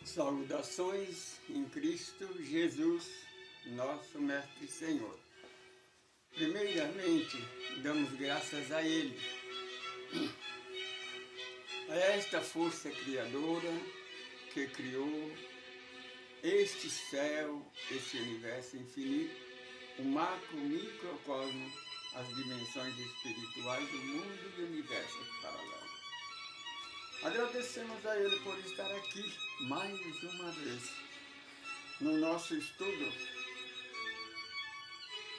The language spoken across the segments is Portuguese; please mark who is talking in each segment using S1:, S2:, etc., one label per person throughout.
S1: Saudações em Cristo Jesus, nosso Mestre e Senhor. Primeiramente, damos graças a Ele, a esta força criadora que criou este céu, este universo infinito, o macro, o microcosmo, as dimensões espirituais do mundo e universo paralelo. Agradecemos a Ele por estar aqui mais uma vez no nosso estudo.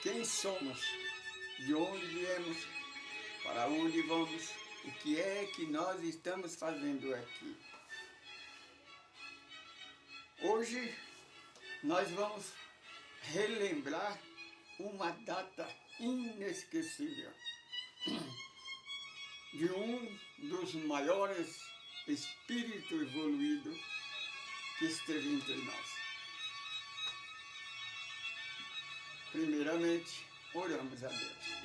S1: Quem somos? De onde viemos? Para onde vamos? O que é que nós estamos fazendo aqui? Hoje nós vamos relembrar uma data inesquecível de um dos maiores espíritos evoluídos que esteve entre nós. Primeiramente, oramos a Deus.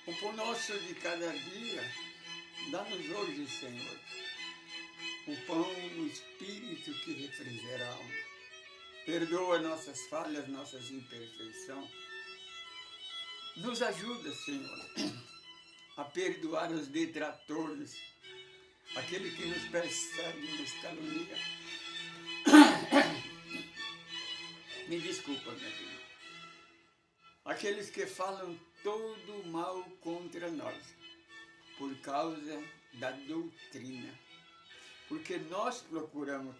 S1: O pão nosso de cada dia, dá-nos hoje, Senhor, o pão do Espírito que refrigera a alma. Perdoa nossas falhas, nossas imperfeições. Nos ajuda, Senhor, a perdoar os detratores, aquele que nos persegue, nos calunia. Me desculpa, minha filha. Aqueles que falam todo mal contra nós, por causa da doutrina. Porque nós procuramos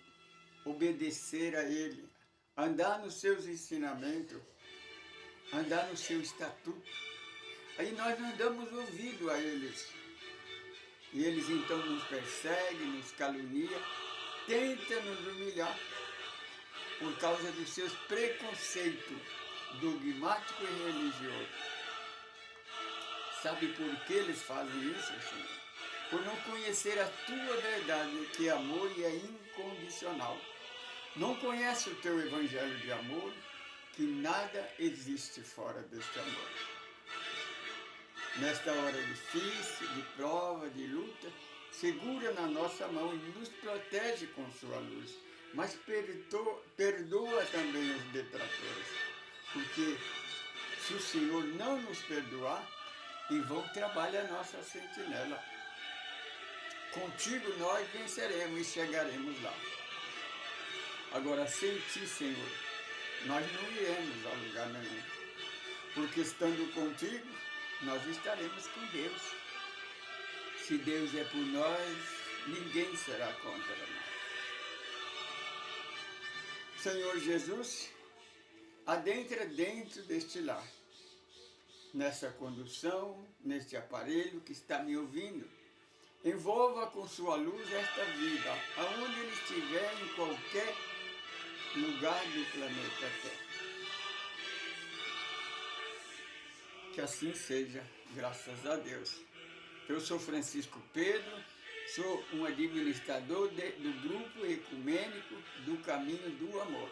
S1: obedecer a Ele, andar nos seus ensinamentos, andar no seu estatuto. Aí nós não damos ouvido a eles. E eles então nos perseguem, nos caluniam, tentam nos humilhar por causa dos seus preconceitos dogmáticos e religiosos. Sabe por que eles fazem isso, Senhor? Por não conhecer a tua verdade, que é amor e é incondicional. Não conhece o teu evangelho de amor, que nada existe fora deste amor. Nesta hora difícil, de prova, de luta, segura na nossa mão e nos protege com sua luz. Mas perdoa também os detratores, porque se o Senhor não nos perdoar, em vão trabalha a nossa sentinela. Contigo nós venceremos e chegaremos lá. Agora, sem ti, Senhor, nós não iremos a lugar nenhum, porque estando contigo, nós estaremos com Deus. Se Deus é por nós, ninguém será contra nós. Senhor Jesus, adentra dentro deste lar, nessa condução, neste aparelho que está me ouvindo. Envolva com sua luz esta vida, aonde ele estiver, em qualquer lugar do planeta Terra. Que assim seja, graças a Deus. Eu sou Francisco Pedro, sou um administrador do grupo ecumênico do Caminho do Amor.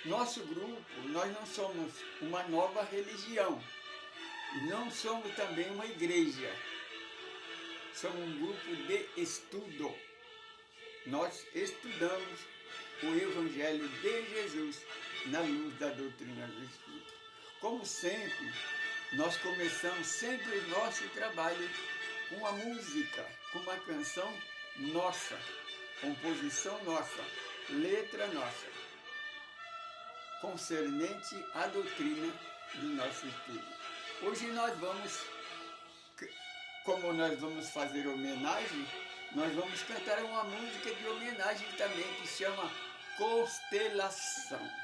S1: Nosso grupo, nós não somos uma nova religião, e não somos também uma igreja. Somos um grupo de estudo. Nós estudamos o Evangelho de Jesus na luz da doutrina do Espírito. Como sempre, nós começamos sempre o nosso trabalho com a música, com uma canção nossa, composição nossa, letra nossa, concernente à doutrina do nosso estudo. Hoje nós vamos, como nós vamos fazer homenagem, nós vamos cantar uma música de homenagem também que chama Constelação.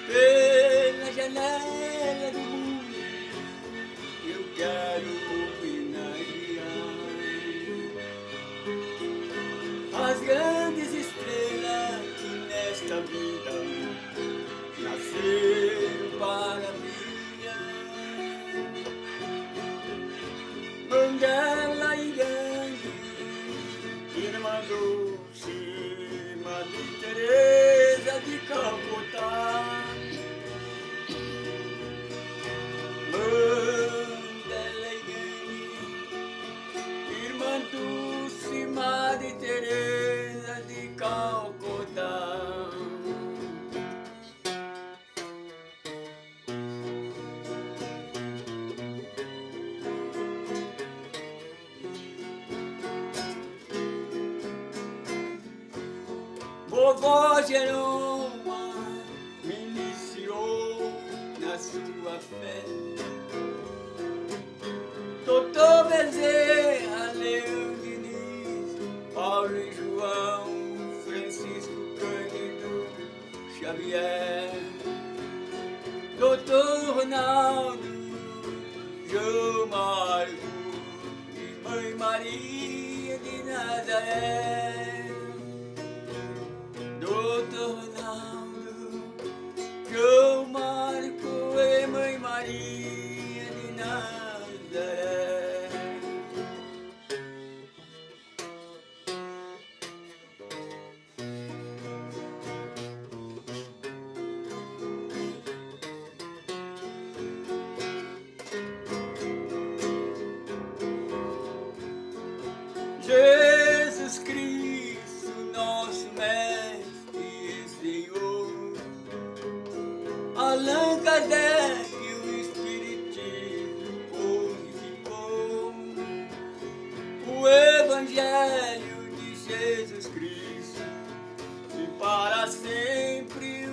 S1: Pela janela do mundo avó Jeroma me iniciou na sua fé. Doutor Bezerra, Leão Diniz, Paulo e João, Francisco Cândido Xavier, Doutor Ronaldo, João Marco e Mãe Maria de Nazaré. Doutor Ronaldo, João Marco e Mãe Maria de Nazaré. Jesus Cristo, nosso Mestre e Senhor, Allan Kardec, o Espiritismo codificou, o Evangelho de Jesus Cristo, e para sempre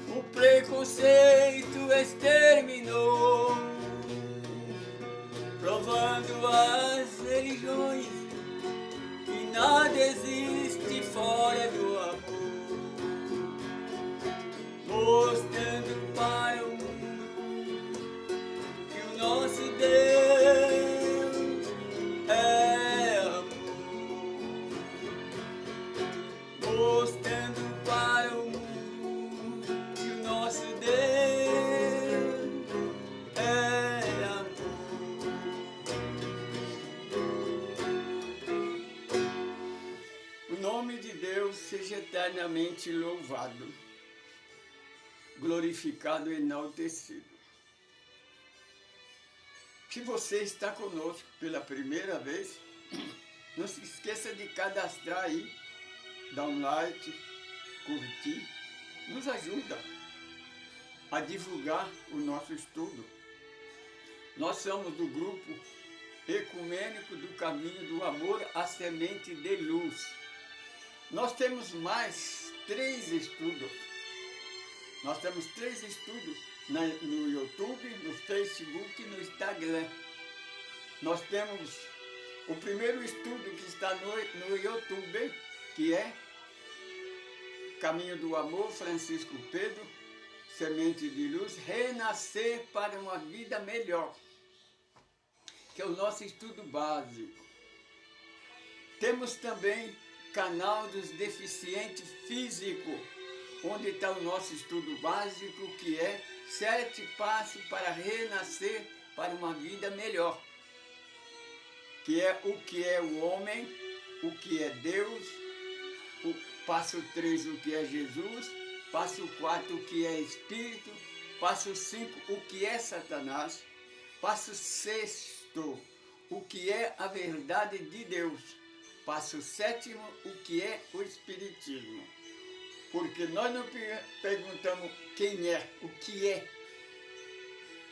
S1: o preconceito exterminou, provando as religiões que nada existe fora do amor, mostrando para o mundo que o nosso Deus é amor, mostrando para o mundo que o nosso Deus é amor. O nome de Deus seja eternamente louvado, glorificado e enaltecido. Se você está conosco pela primeira vez, não se esqueça de cadastrar aí, dar um like, curtir, nos ajuda a divulgar o nosso estudo. Nós somos do grupo ecumênico do Caminho do Amor, a Semente de Luz. Nós temos mais 3 estudos. Nós temos 3 estudos no YouTube, no Facebook e no Instagram. Nós temos o primeiro estudo que está no YouTube, que é Caminho do Amor, Francisco Pedro, Semente de Luz, Renascer para uma Vida Melhor, que é o nosso estudo básico. Temos também Canal dos Deficientes Físicos, onde está o nosso estudo básico, que é 7 passos para renascer para uma vida melhor, que é o que é o homem, o que é Deus, o passo 3, o que é Jesus, passo 4, o que é Espírito, passo 5, o que é Satanás, passo 6, o que é a verdade de Deus, passo 7, o que é o Espiritismo. Porque nós não perguntamos quem é, o que é.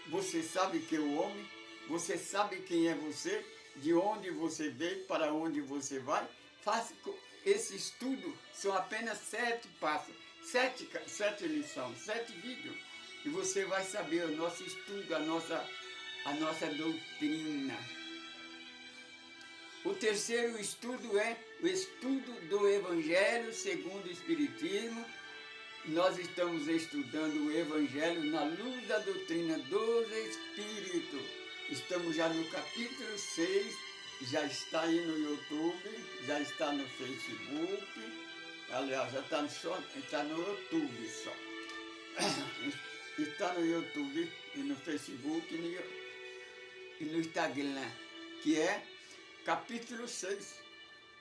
S1: Você sabe que é o homem, você sabe quem é você, de onde você veio, para onde você vai. Faça esse estudo, são apenas 7 passos, 7 lições, 7 vídeos. E você vai saber o nosso estudo, a nossa doutrina. O terceiro estudo é o estudo do Evangelho segundo o Espiritismo. Nós estamos estudando o Evangelho na luz da doutrina dos Espíritos. Estamos já no capítulo 6, já está aí no YouTube, já está no Facebook, aliás, já está no YouTube só. Está no YouTube e no Facebook e no Instagram, que é capítulo 6,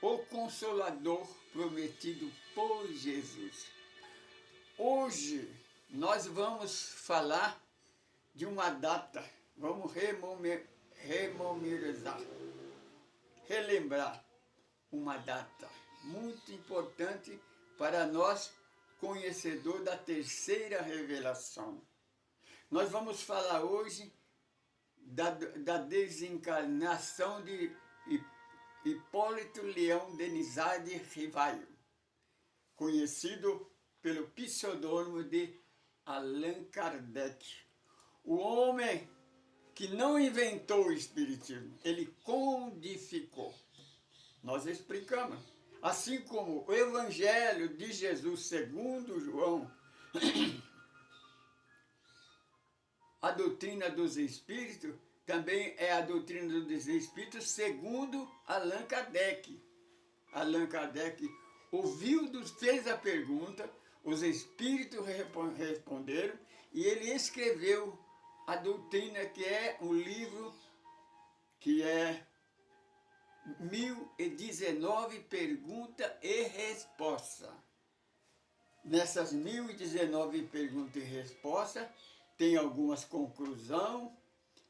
S1: o Consolador prometido por Jesus. Hoje nós vamos falar de uma data, vamos relembrar uma data muito importante para nós, conhecedor da terceira revelação. Nós vamos falar hoje da desencarnação de Hipólito Leão Denizade Rivaio. conhecido pelo pseudônimo de Allan Kardec. O homem que não inventou o Espiritismo, ele codificou. Nós explicamos. Assim como o Evangelho de Jesus segundo João, a doutrina dos Espíritos também é a doutrina dos Espíritos segundo Allan Kardec. Allan Kardec ouviu, fez a pergunta, os Espíritos responderam e ele escreveu a doutrina, que é um livro que é 1019 perguntas e respostas. Nessas 1019 perguntas e respostas, tem algumas conclusões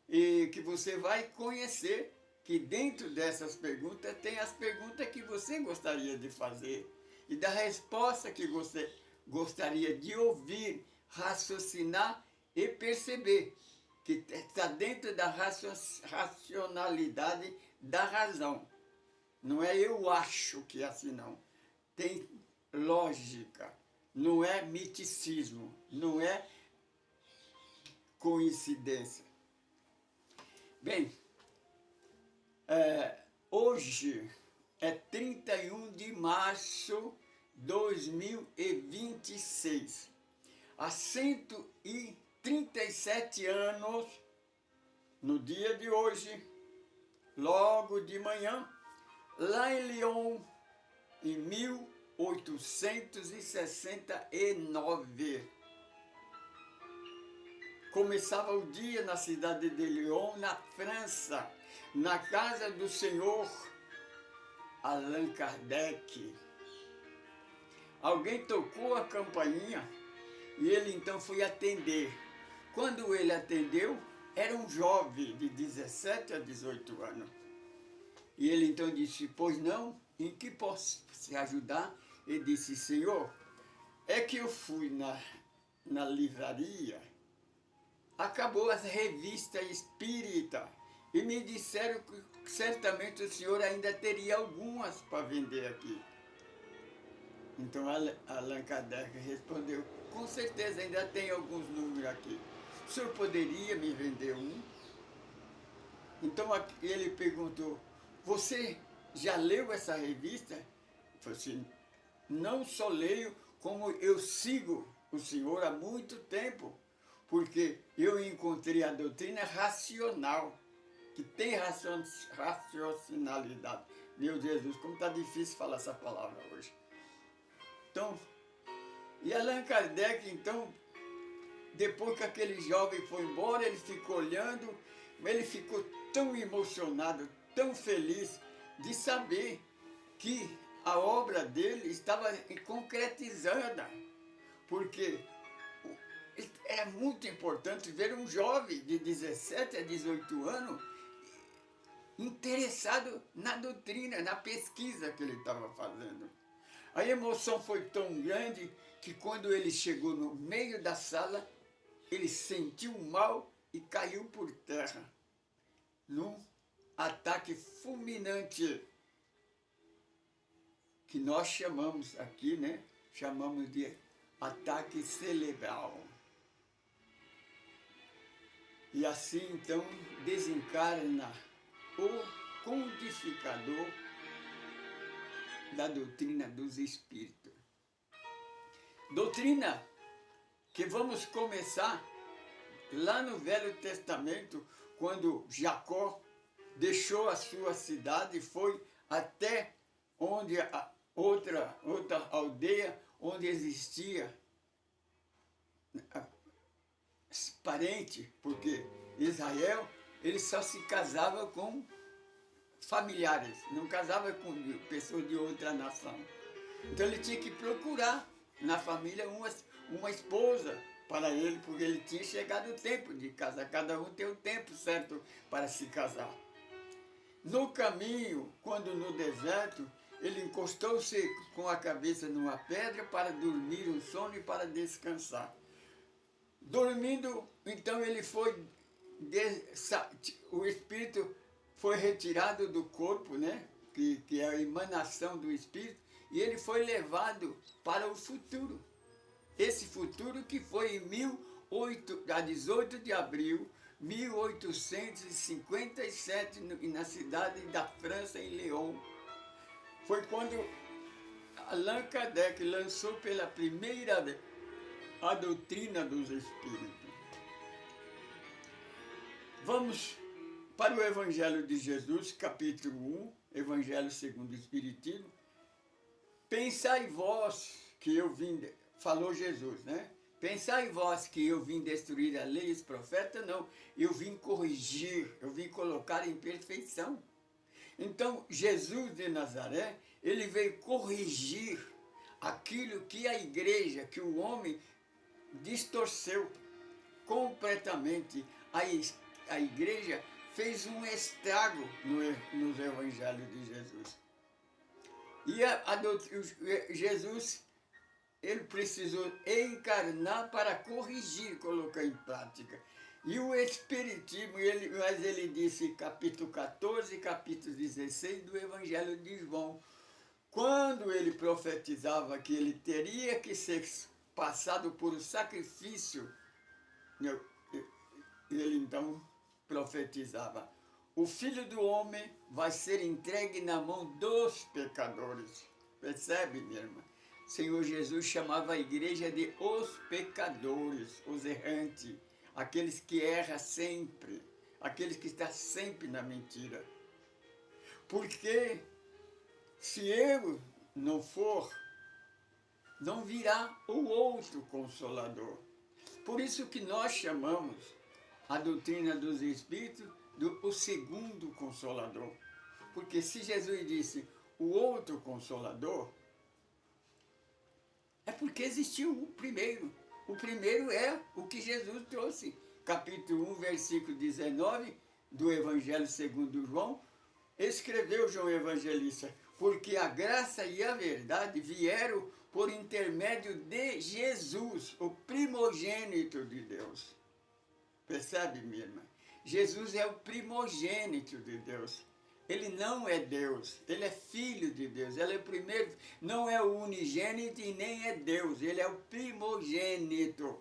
S1: e que você vai conhecer que dentro dessas perguntas tem as perguntas que você gostaria de fazer e da resposta que você gostaria de ouvir, raciocinar e perceber que está dentro da racionalidade da razão. Não é eu acho que é assim, não. Tem lógica, não é miticismo, não é coincidência. Bem, hoje é 31 de março de 2026. Há 137 anos, no dia de hoje, logo de manhã, lá em Lyon, em 1869, começava o dia na cidade de Lyon, na França, na casa do senhor Allan Kardec. Alguém tocou a campainha e ele então foi atender. Quando ele atendeu, era um jovem de 17 a 18 anos. E ele então disse, pois não, em que posso te ajudar? Ele disse, senhor, é que eu fui na livraria, acabou as revistas espíritas e me disseram que certamente o senhor ainda teria algumas para vender aqui. Então Allan Kardec respondeu, com certeza ainda tem alguns números aqui. O senhor poderia me vender um? Então ele perguntou, você já leu essa revista? Ele falou assim, não só leio, como eu sigo o senhor há muito tempo, porque eu encontrei a doutrina racional, que tem raciocinalidade. Meu Jesus, como está difícil falar essa palavra hoje. Então, e Allan Kardec, então, depois que aquele jovem foi embora, ele ficou olhando, ele ficou tão emocionado, tão feliz de saber que a obra dele estava concretizada, porque era muito importante ver um jovem de 17 a 18 anos interessado na doutrina, na pesquisa que ele estava fazendo. A emoção foi tão grande que quando ele chegou no meio da sala, ele sentiu mal e caiu por terra, num ataque fulminante, que nós chamamos aqui, né? Chamamos de ataque cerebral. E assim, então, desencarna o codificador da doutrina dos Espíritos. Doutrina que vamos começar lá no Velho Testamento, quando Jacó deixou a sua cidade e foi até onde outra aldeia onde existia parente, porque Israel ele só se casava com familiares, não casava com pessoas de outra nação. Então ele tinha que procurar na família uma esposa para ele, porque ele tinha chegado o tempo de casar, cada um tem o tempo certo para se casar. No caminho, quando no deserto, ele encostou-se com a cabeça numa pedra para dormir um sono e para descansar. Dormindo, então ele foi, o espírito foi retirado do corpo, né? Que é a emanação do espírito, e ele foi levado para o futuro. Esse futuro que foi em 18 de abril 1857, na cidade da França, em Lyon. Foi quando Allan Kardec lançou pela primeira vez a doutrina dos Espíritos. Vamos para o Evangelho de Jesus, capítulo 1, Evangelho segundo o Espiritismo. Pensai vós que eu vim, falou Jesus, né? Pensai vós que eu vim destruir a lei e os profetas? Não, eu vim corrigir, eu vim colocar em perfeição. Então, Jesus de Nazaré, ele veio corrigir aquilo que a igreja, que o homem distorceu completamente. A igreja fez um estrago nos evangelhos de Jesus. E Jesus, ele precisou encarnar para corrigir, colocar em prática. E o Espiritismo, mas ele disse, capítulo 14, capítulo 16 do Evangelho de João, quando ele profetizava que ele teria que ser passado por um sacrifício, ele então profetizava: o Filho do Homem vai ser entregue na mão dos pecadores. Percebe, minha irmã? O Senhor Jesus chamava a igreja de os pecadores, os errantes, aqueles que erram sempre, aqueles que estão sempre na mentira. Porque se eu não for, não virá o outro Consolador. Por isso que nós chamamos a doutrina dos Espíritos o segundo Consolador. Porque se Jesus disse o outro Consolador, é porque existiu o primeiro. O primeiro é o que Jesus trouxe. Capítulo 1, versículo 19 do Evangelho segundo João, escreveu João Evangelista: porque a graça e a verdade vieram por intermédio de Jesus, o primogênito de Deus. Percebe, minha irmã? Jesus é o primogênito de Deus. Ele não é Deus, ele é filho de Deus, ele é o primeiro, não é o unigênito e nem é Deus, ele é o primogênito,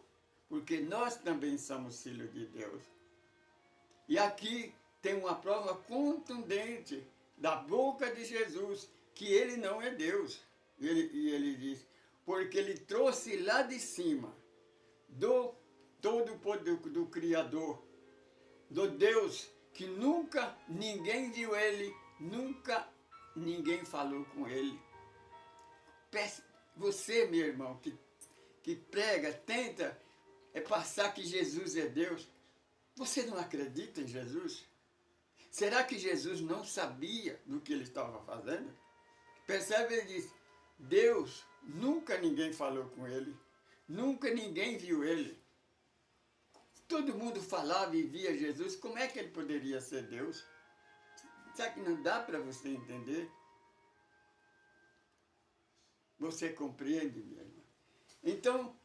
S1: porque nós também somos filhos de Deus. E aqui tem uma prova contundente da boca de Jesus, que ele não é Deus. E ele diz, porque ele trouxe lá de cima, do todo poder do Criador, do Deus, que nunca ninguém viu ele, nunca ninguém falou com ele. Você, meu irmão, que prega, tenta passar que Jesus é Deus, você não acredita em Jesus? Será que Jesus não sabia do que ele estava fazendo? Percebe, ele diz, Deus, nunca ninguém falou com ele, nunca ninguém viu ele. Todo mundo falava e via Jesus, como é que ele poderia ser Deus? Será que não dá para você entender? Você compreende, minha irmã? Então,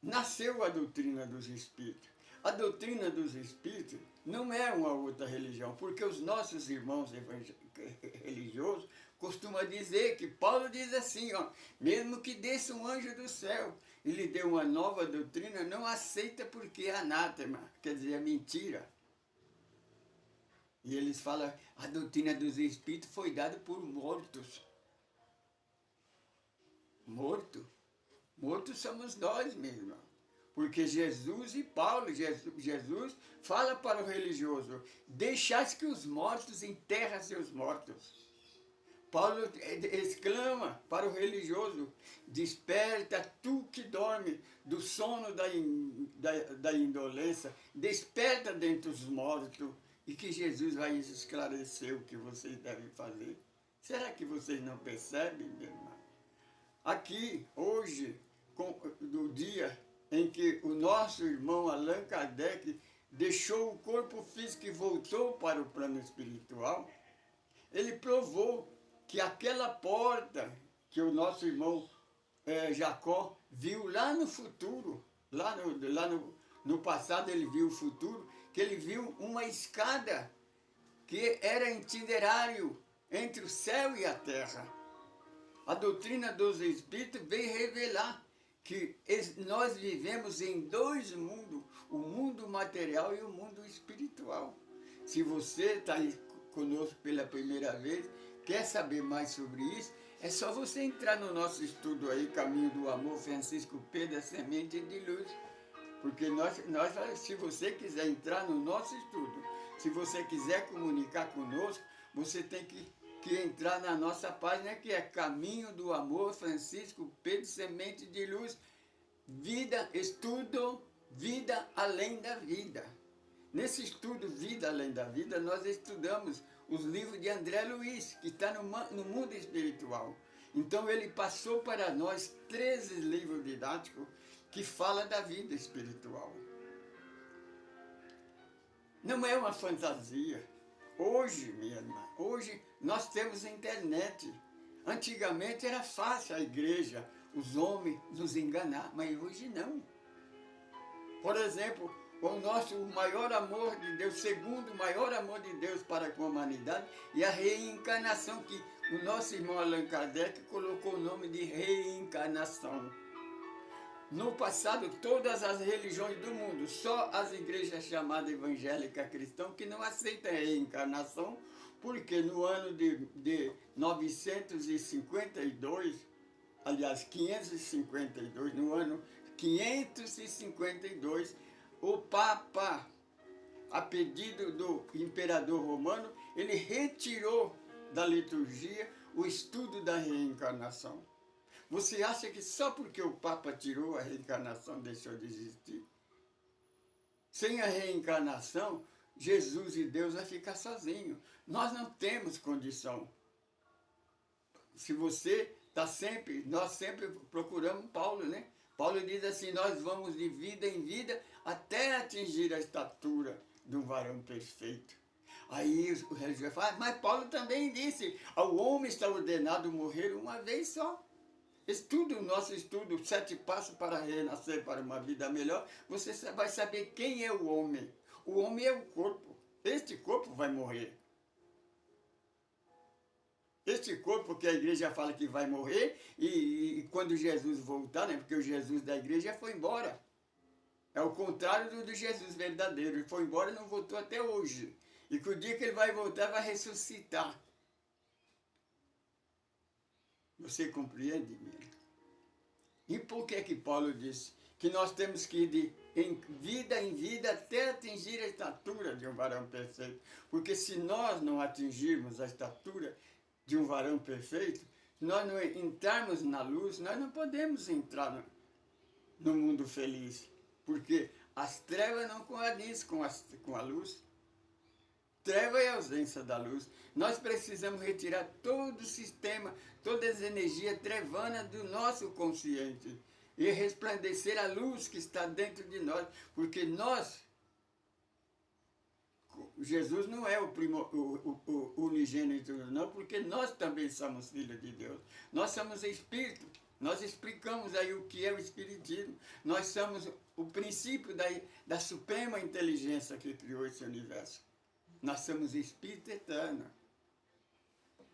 S1: nasceu a doutrina dos Espíritos. A doutrina dos Espíritos não é uma outra religião, porque os nossos irmãos religiosos costumam dizer que Paulo diz assim, ó, mesmo que desça um anjo do céu e lhe dê uma nova doutrina, não aceita porque é anátema, quer dizer, é mentira. E eles falam, a doutrina dos Espíritos foi dada por mortos. Mortos somos nós mesmos. Porque Jesus e Paulo, Jesus fala para o religioso, deixais que os mortos enterrem seus mortos. Paulo exclama para o religioso, desperta tu que dorme do sono da indolência, desperta dentre os mortos, e que Jesus vai esclarecer o que vocês devem fazer. Será que vocês não percebem, minha irmã? Aqui, hoje, no dia em que o nosso irmão Allan Kardec deixou o corpo físico e voltou para o plano espiritual, ele provou que aquela porta que o nosso irmão Jacó viu lá no futuro, lá no passado ele viu o futuro, que ele viu uma escada que era itinerário entre o céu e a terra. A doutrina dos Espíritos vem revelar que nós vivemos em dois mundos, o mundo material e o mundo espiritual. Se você está aí conosco pela primeira vez, quer saber mais sobre isso, é só você entrar no nosso estudo aí, Caminho do Amor, Francisco Pedro, a Semente de Luz. Porque se você quiser entrar no nosso estudo, se você quiser comunicar conosco, você tem que entrar na nossa página, que é Caminho do Amor, Francisco Pedro, Semente de Luz, vida, estudo, vida além da vida. Nesse estudo Vida Além da Vida, nós estudamos os livros de André Luiz, que está no mundo espiritual. Então ele passou para nós 13 livros didáticos que falam da vida espiritual. Não é uma fantasia. Hoje, minha irmã, hoje nós temos internet. Antigamente era fácil a igreja, os homens nos enganar, mas hoje não. Por exemplo, o maior amor de Deus, segundo o maior amor de Deus para com a humanidade, e a reencarnação, que o nosso irmão Allan Kardec colocou o nome de reencarnação. No passado, todas as religiões do mundo, só as igrejas chamadas evangélicas cristãs que não aceitam a reencarnação, porque no ano de 952, aliás, 552, no ano 552, o Papa, a pedido do imperador romano, ele retirou da liturgia o estudo da reencarnação. Você acha que só porque o Papa tirou a reencarnação deixou de existir? Sem a reencarnação, Jesus e Deus vai ficar sozinho. Nós não temos condição. Se você está sempre, nós sempre procuramos Paulo, né? Paulo diz assim, nós vamos de vida em vida até atingir a estatura de um varão perfeito. Aí o religioso fala, mas Paulo também disse, ao homem está ordenado morrer uma vez só. Estudo o nosso estudo, 7 passos para renascer para uma vida melhor, você vai saber quem é o homem. O homem é o corpo. Este corpo vai morrer. Este corpo que a igreja fala que vai morrer, e quando Jesus voltar, né, porque o Jesus da igreja foi embora. É o contrário do Jesus verdadeiro. Ele foi embora e não voltou até hoje. E que o dia que ele vai voltar, vai ressuscitar. Você compreende, minha? E por que Paulo disse que nós temos que ir em vida até atingir a estatura de um varão perfeito? Porque se nós não atingirmos a estatura de um varão perfeito, se nós não entrarmos na luz, nós não podemos entrar no mundo feliz. Porque as trevas não coadizem com a luz. Treva é a ausência da luz. Nós precisamos retirar todo o sistema, todas as energias trevanas do nosso consciente e resplandecer a luz que está dentro de nós, porque Jesus não é o unigênito, não, porque nós também somos filhos de Deus. Nós somos espírito. Nós explicamos aí o que é o espiritismo. Nós somos o princípio da suprema inteligência que criou esse universo. Nós somos espírito eterno.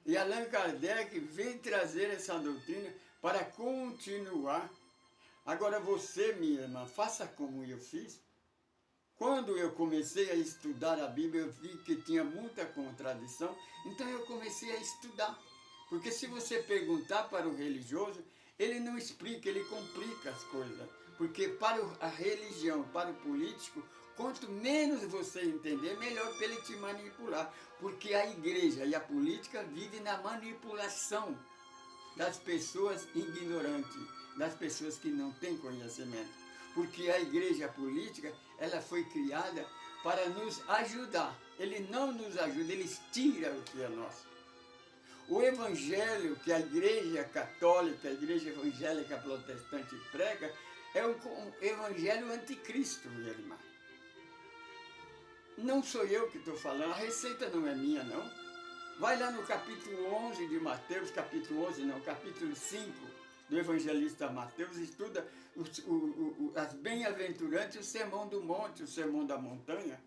S1: E Allan Kardec veio trazer essa doutrina para continuar. Agora você, minha irmã, faça como eu fiz. Quando eu comecei a estudar a Bíblia, eu vi que tinha muita contradição, então eu comecei a estudar. Porque se você perguntar para o religioso, ele não explica, ele complica as coisas. Porque para a religião, para o político, quanto menos você entender, melhor para ele te manipular. Porque a igreja e a política vivem na manipulação das pessoas ignorantes, das pessoas que não têm conhecimento. Porque a igreja e a política, ela foi criada para nos ajudar. Ele não nos ajuda, eles tiram o que é nosso. O evangelho que a igreja católica, a igreja evangélica protestante prega, é um evangelho anticristo, minha irmã. Não sou eu que estou falando, a receita não é minha, não. Vai lá no capítulo 11 de Mateus, capítulo 5 do evangelista Mateus, estuda as bem-aventurantes, o sermão do monte, o sermão da montanha.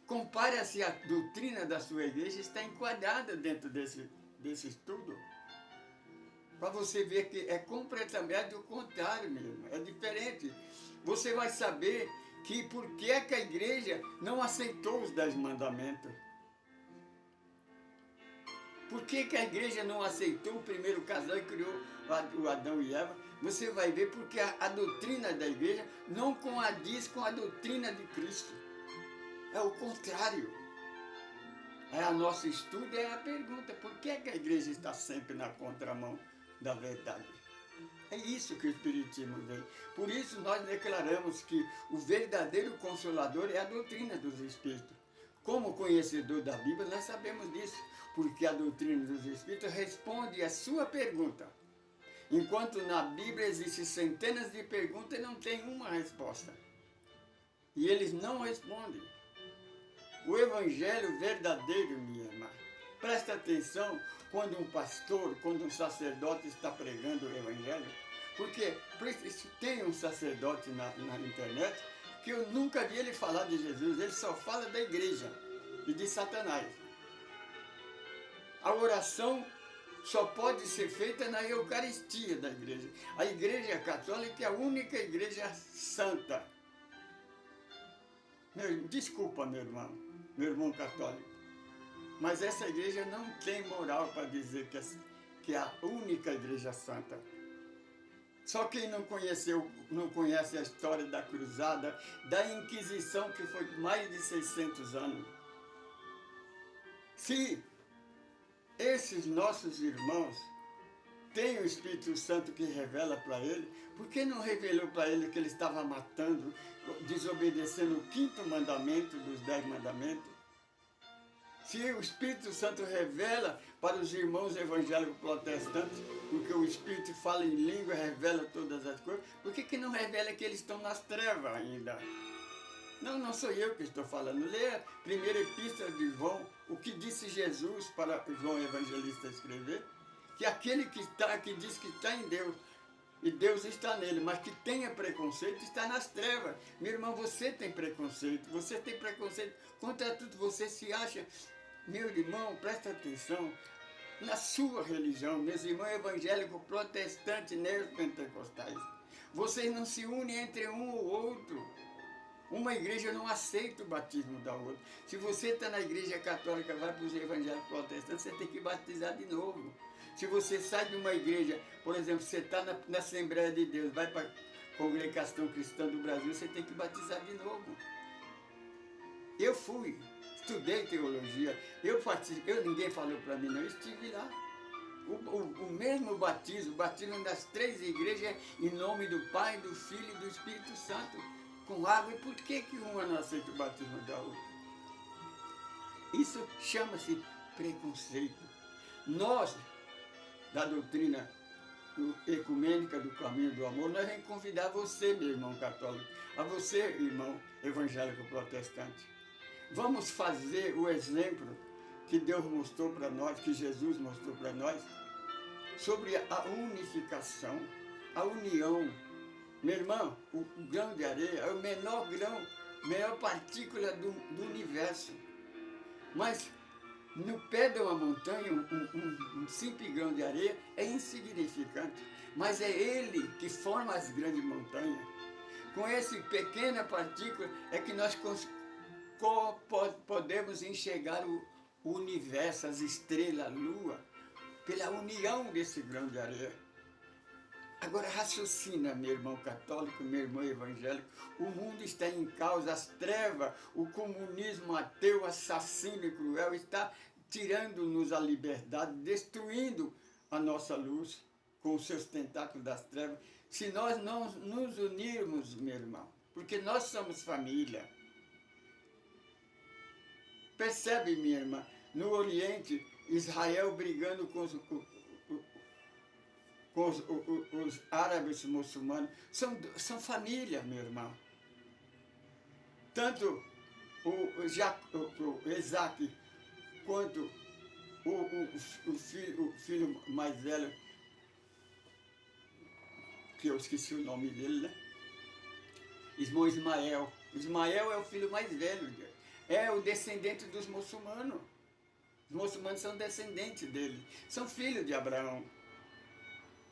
S1: Compara se a doutrina da sua igreja está enquadrada dentro desse estudo. para você ver que é completamente o contrário mesmo, é diferente. Você vai saber que por que é que a igreja não aceitou os 10 mandamentos. Por que que a igreja não aceitou o primeiro casal e criou o Adão e Eva? Você vai ver porque a doutrina da igreja não condiz com a doutrina de Cristo. É o contrário. É o nosso estudo, é a pergunta, por que é que a igreja está sempre na contramão da verdade? É isso que o Espiritismo vem. Por isso nós declaramos que o verdadeiro Consolador é a doutrina dos Espíritos. Como conhecedor da Bíblia, nós sabemos disso, porque a doutrina dos Espíritos responde à sua pergunta. Enquanto na Bíblia existem centenas de perguntas e não tem uma resposta. E eles não respondem. O Evangelho verdadeiro, minha irmã, presta atenção quando um pastor, quando um sacerdote está pregando o Evangelho, porque tem um sacerdote na internet que eu nunca vi ele falar de Jesus, ele só fala da igreja e de Satanás. A oração só pode ser feita na Eucaristia da igreja. A igreja católica é a única igreja santa. Desculpa, meu irmão católico, mas essa igreja não tem moral para dizer que é a única igreja santa. Só quem não conhece a história da cruzada, da Inquisição, que foi mais de 600 anos. Se esses nossos irmãos têm o Espírito Santo que revela para ele, por que não revelou para ele que ele estava matando, desobedecendo o 5º mandamento dos 10 mandamentos? Se o Espírito Santo revela para os irmãos evangélicos protestantes, porque o Espírito fala em língua, revela todas as coisas, por que não revela que eles estão nas trevas ainda? Não sou eu que estou falando. Leia a primeira epístola de João, o que disse Jesus para João Evangelista escrever, que aquele que diz que está em Deus, e Deus está nele, mas que tenha preconceito, está nas trevas. Meu irmão, você tem preconceito contra tudo, você se acha. Meu irmão, presta atenção, na sua religião, meus irmãos evangélicos, protestantes, neopentecostais, vocês não se unem entre um ou outro. Uma igreja não aceita o batismo da outra. Se você está na igreja católica, vai para os evangélicos protestantes, você tem que batizar de novo. Se você sai de uma igreja, por exemplo, você está na Assembleia de Deus, vai para a Congregação Cristã do Brasil, você tem que batizar de novo. Eu estudei teologia, ninguém falou para mim não, eu estive lá. O mesmo batismo, o batismo das 3 igrejas em nome do Pai, do Filho e do Espírito Santo, com água. E por que uma não aceita o batismo da outra? Isso chama-se preconceito. Nós, da doutrina ecumênica do caminho do amor, nós vamos convidar você, meu irmão católico, a você, irmão evangélico protestante. Vamos fazer o exemplo que Deus mostrou para nós, que Jesus mostrou para nós, sobre a unificação, a união. Meu irmão, o grão de areia é o menor grão, menor partícula do universo. Mas no pé de uma montanha, um simples grão de areia é insignificante, mas é ele que forma as grandes montanhas. Com essa pequena partícula é que nós podemos enxergar o universo, as estrelas, a lua, pela união desse grão de areia. Agora raciocina, meu irmão católico, meu irmão evangélico, o mundo está em causa, as trevas, o comunismo ateu, assassino e cruel está tirando-nos a liberdade, destruindo a nossa luz com os seus tentáculos das trevas. Se nós não nos unirmos, meu irmão, porque nós somos família. Percebe, minha irmã, no Oriente, Israel brigando com os árabes muçulmanos, são família, meu irmão. Tanto o Isaac quanto o filho mais velho, que eu esqueci o nome dele, né? Ismael. Ismael é o filho mais velho, é o descendente dos muçulmanos. Os muçulmanos são descendentes dele, são filhos de Abraão.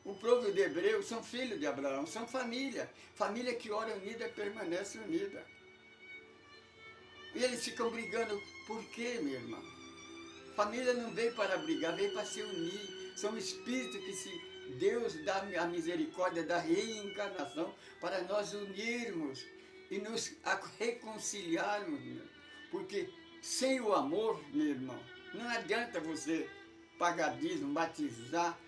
S1: O povo de Hebreu são filhos de Abraão, são família. Família que ora unida permanece unida. E eles ficam brigando. Por quê, meu irmão? Família não veio para brigar, veio para se unir. São espíritos que se Deus dá a misericórdia da reencarnação para nós unirmos e nos reconciliarmos. Porque sem o amor, meu irmão, não adianta você pagar dízimo, batizar,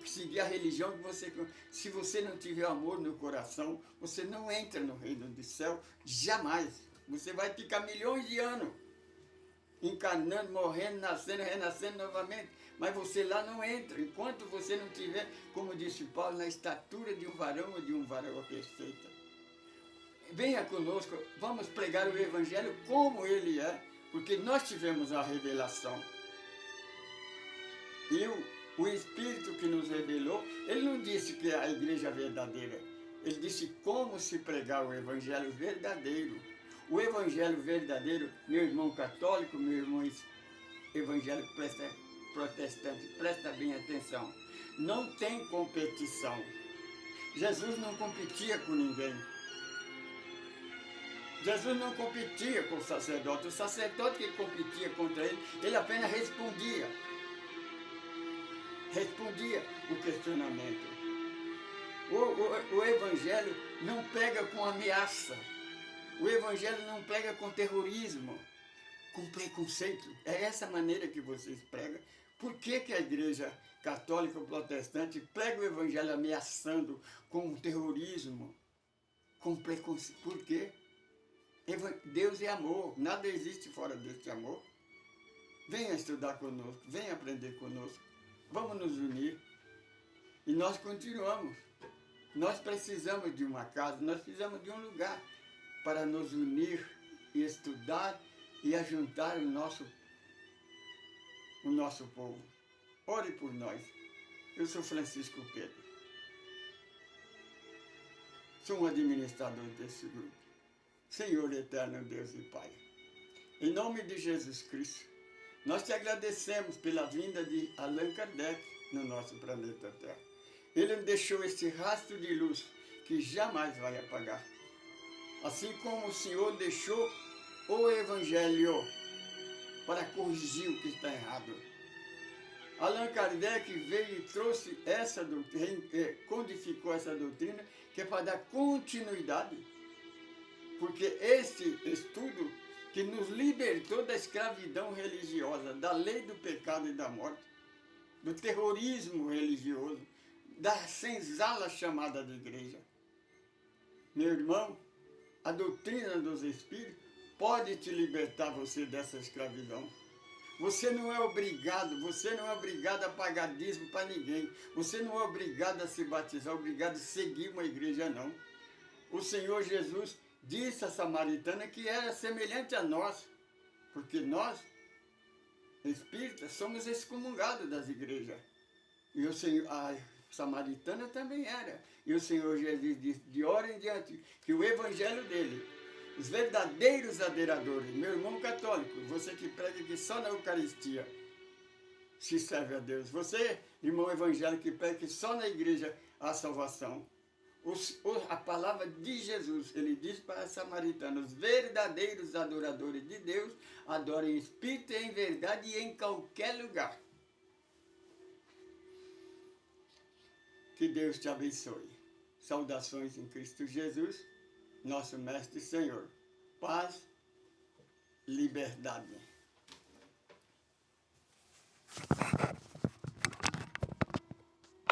S1: seguir a religião que você... Se você não tiver amor no coração, você não entra no reino do céu, jamais. Você vai ficar milhões de anos encarnando, morrendo, nascendo, renascendo novamente, mas você lá não entra, enquanto você não tiver, como disse Paulo, na estatura de um varão ou de um varão perfeita. Venha conosco, vamos pregar o Evangelho como ele é, porque nós tivemos a revelação. E o Espírito que nos revelou, ele não disse que é a igreja verdadeira, ele disse como se pregar o Evangelho verdadeiro. O Evangelho verdadeiro, meu irmão católico, meu irmão evangélico protestante, presta bem atenção, não tem competição. Jesus não competia com ninguém. Jesus não competia com o sacerdote que competia contra ele, ele apenas respondia o questionamento. O Evangelho não pega com ameaça. O Evangelho não prega com terrorismo, com preconceito. É essa maneira que vocês pregam. Por que a igreja católica ou protestante prega o Evangelho ameaçando com terrorismo, com preconceito? Por quê? Deus é amor, nada existe fora deste amor. Venha estudar conosco, venha aprender conosco. Vamos nos unir. E nós continuamos. Nós precisamos de uma casa, nós precisamos de um lugar para nos unir e estudar e ajuntar o nosso povo. Ore por nós. Eu sou Francisco Pedro. Sou um administrador desse grupo. Senhor eterno Deus e Pai, em nome de Jesus Cristo, nós te agradecemos pela vinda de Allan Kardec no nosso planeta Terra. Ele deixou este rastro de luz que jamais vai apagar. Assim como o Senhor deixou o Evangelho para corrigir o que está errado. Allan Kardec veio e trouxe essa doutrina, codificou essa doutrina, que é para dar continuidade. Porque este estudo que nos libertou da escravidão religiosa, da lei do pecado e da morte, do terrorismo religioso, da senzala chamada de igreja. Meu irmão, a doutrina dos Espíritos pode te libertar você dessa escravidão. Você não é obrigado a pagar dízimo para ninguém. Você não é obrigado a se batizar, obrigado a seguir uma igreja, não. O Senhor Jesus disse à samaritana que era semelhante a nós, porque nós, espíritas, somos excomungados das igrejas. E o Senhor, a samaritana também era. E o Senhor Jesus disse, de hora em diante, que o evangelho dele, os verdadeiros adoradores, meu irmão católico, você que prega que só na Eucaristia se serve a Deus, você, irmão evangélico, que prega que só na igreja há salvação, a palavra de Jesus, ele diz para os samaritanos, os verdadeiros adoradores de Deus, adorem em espírito e em verdade e em qualquer lugar. Que Deus te abençoe. Saudações em Cristo Jesus, nosso Mestre e Senhor. Paz, liberdade.